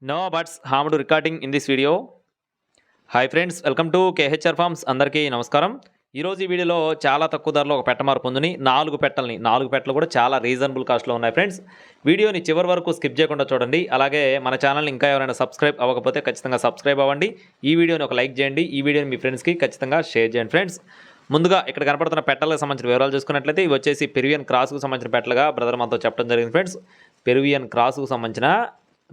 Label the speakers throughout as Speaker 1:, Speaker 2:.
Speaker 1: No buts harmed recording in this video. Hi friends, welcome to KHR forms. అందరికీ నమస్కారం. ఈరోజు ఈ వీడియోలో చాలా తక్కువ ధరలో ఒక పెట్ట మార్పు ఉందని నాలుగు పెట్టలు కూడా చాలా రీజనబుల్ కాస్ట్లో ఉన్నాయి ఫ్రెండ్స్. వీడియోని చివరి వరకు స్కిప్ చేయకుండా చూడండి. అలాగే మన ఛానల్ని ఇంకా ఎవరైనా సబ్స్క్రైబ్ అవ్వకపోతే ఖచ్చితంగా సబ్స్క్రైబ్ అవ్వండి. ఈ వీడియోని ఒక లైక్ చేయండి. ఈ వీడియోని మీ ఫ్రెండ్స్కి ఖచ్చితంగా షేర్ చేయండి ఫ్రెండ్స్. ముందుగా ఇక్కడ కనపడుతున్న పెట్టలకు సంబంధించిన వివరాలు చూసుకున్నట్లయితే ఇవి వచ్చేసి పెరువియన్ క్రాస్కు సంబంధించిన పెట్టలుగా బ్రదర్ మనతో చెప్పడం జరిగింది ఫ్రెండ్స్. పెరువియన్ క్రాస్కు సంబంధించిన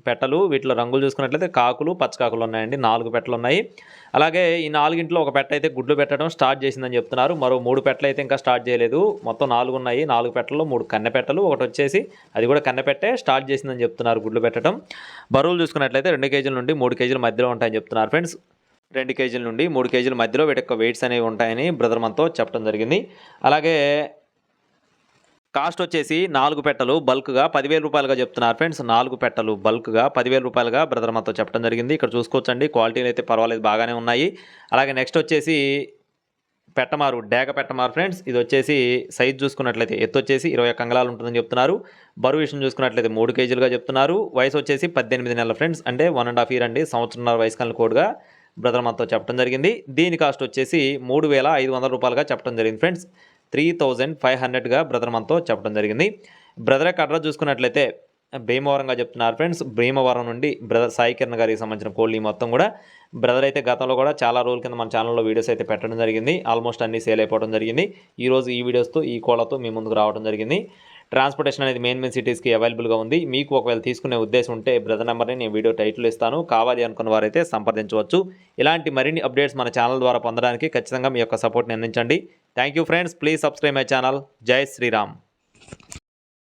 Speaker 1: పెట్టలు, వీటిలో రంగులు చూసుకున్నట్లయితే కాకులు, పచ్చకాకులు ఉన్నాయండి. 4 పెట్టలు ఉన్నాయి. అలాగే ఈ 4గింట్లో ఒక పెట్ట అయితే గుడ్లు పెట్టడం స్టార్ట్ చేసిందని చెప్తున్నారు. మరో 3 పెట్టలు అయితే ఇంకా స్టార్ట్ చేయలేదు. మొత్తం 4 ఉన్నాయి. 4 పెట్టల్లో 3 కన్నె పెట్టలు, ఒకటి వచ్చేసి అది కూడా కన్నె పెట్టే స్టార్ట్ చేసిందని చెప్తున్నారు గుడ్లు పెట్టడం. బరువులు చూసుకున్నట్లయితే 2 కేజీల నుండి 3 కేజీల మధ్యలో ఉంటాయని చెప్తున్నారు ఫ్రెండ్స్. 2 కేజీల నుండి 3 కేజీల మధ్యలో వీటి యొక్క వెయిట్స్ అనేవి ఉంటాయని బ్రదర్ మనతో చెప్పడం జరిగింది. అలాగే కాస్ట్ వచ్చేసి 4 పెట్టలు బల్క్గా 10,000 రూపాయలుగా చెప్తున్నారు ఫ్రెండ్స్. 4 పెట్టలు బల్క్గా 10,000 రూపాయలుగా బ్రదర్ మనతో చెప్పడం జరిగింది. ఇక్కడ చూసుకోవచ్చండి, క్వాలిటీలు అయితే పర్వాలేదు, బాగానే ఉన్నాయి. అలాగే నెక్స్ట్ వచ్చేసి పెట్టమారు, డేగ పెట్టమారు ఫ్రెండ్స్. ఇది వచ్చేసి సైజ్ చూసుకున్నట్లయితే ఎత్తు వచ్చేసి 21 అంగుళాలు ఉంటుందని చెప్తున్నారు. బరువు విషయం చూసుకున్నట్లయితే 3 కేజీలుగా చెప్తున్నారు. వయసు వచ్చేసి 18 నెలల ఫ్రెండ్స్, అంటే 1.5 ఇయర్ అండి, సంవత్సరంన్నర వయసు కలిగిన కోడ్గా బ్రదర్ మనతో చెప్పడం జరిగింది. దీని కాస్ట్ వచ్చేసి 3,500 రూపాయలుగా చెప్పడం జరిగింది ఫ్రెండ్స్. 3,500గా బ్రదర్ మనతో చెప్పడం జరిగింది. బ్రదర్ యొక్క అడ్రస్ చూసుకున్నట్లయితే భీమవరంగా చెప్తున్నారు ఫ్రెండ్స్. భీమవరం నుండి బ్రదర్ సాయి కిరణ్ గారికి సంబంధించిన కోళ్ళు ఈ మొత్తం కూడా బ్రదర్ అయితే గతంలో కూడా చాలా రోజుల కింద మన ఛానల్లో వీడియోస్ అయితే పెట్టడం జరిగింది. ఆల్మోస్ట్ అన్నీ సేల్ అయిపోవడం జరిగింది. ఈరోజు ఈ వీడియోస్తో ఈ కోళ్ళతో మీ ముందుకు రావడం జరిగింది. ట్రాన్స్పోర్టేషన్ అనేది మెయిన్ సిటీస్కి అవైలబుల్గా ఉంది. మీకు ఒకవేళ తీసుకునే ఉద్దేశం ఉంటే బ్రదర్ నెంబర్ని నేను వీడియో టైటిల్ ఇస్తాను, కావాలి అనుకున్న వారైతే సంప్రదించవచ్చు. ఇలాంటి మరిన్ని అప్డేట్స్ మన ఛానల్ ద్వారా పొందడానికి ఖచ్చితంగా మీ యొక్క సపోర్ట్ని అందించండి. Thank you friends. Please subscribe my channel. జై శ్రీరామ్.